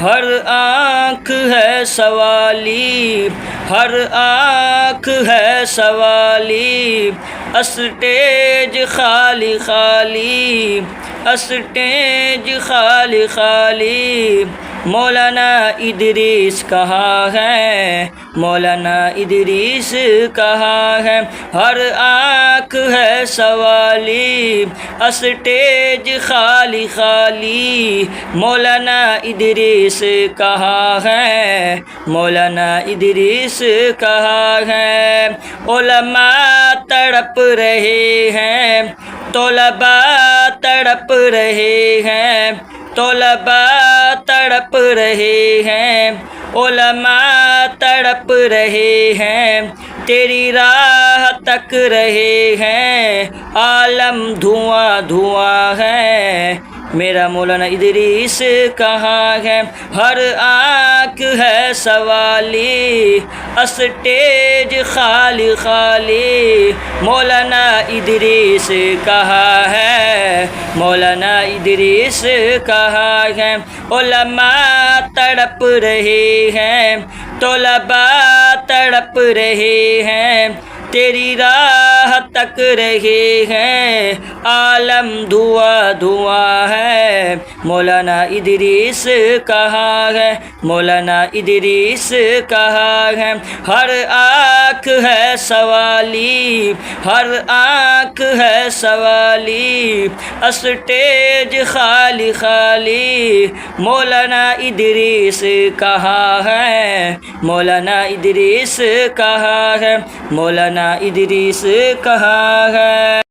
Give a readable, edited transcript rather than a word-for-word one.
ہر آنکھ ہے سوالی، ہر آنکھ ہے سوالی، اسٹیج خالی خالی، اسٹیج خالی خالی۔ مولانا ادریس کہاں ہے، مولانا ادریس کہاں ہے؟ ہر آنکھ ہے سوالی، اسٹیج خالی خالی، مولانا ادریس کہاں ہے، مولانا ادریس کہاں ہے؟ علماء تڑپ رہے ہیں، طلباء تڑپ رہے ہیں، طلباء تڑپ رہے ہیں، علماء تڑپ رہے ہیں، تیری راہ تک رہے ہیں، عالم دھواں دھواں ہے، میرا مولانا ادریس کہاں ہے؟ ہر آنکھ ہے سوالی، اسٹیج خالی خالی، مولانا ادریس کہاں ہے، مولانا ادریس کہاں ہے؟ علماء تڑپ رہے ہیں، طلباء تڑپ رہے ہیں، تیری راہ تک رہے ہیں، عالم دھواں دھواں ہے، مولانا ادریس کہاں ہے، مولانا ادریس کہاں ہے؟ ہر آنکھ ہے سوالی، ہر آنکھ ہے سوالی، اسٹیج خالی خالی، مولانا ادریس کہاں ہے، مولانا ادریس کہاں ہے، مولانا ادریس کہاں ہے؟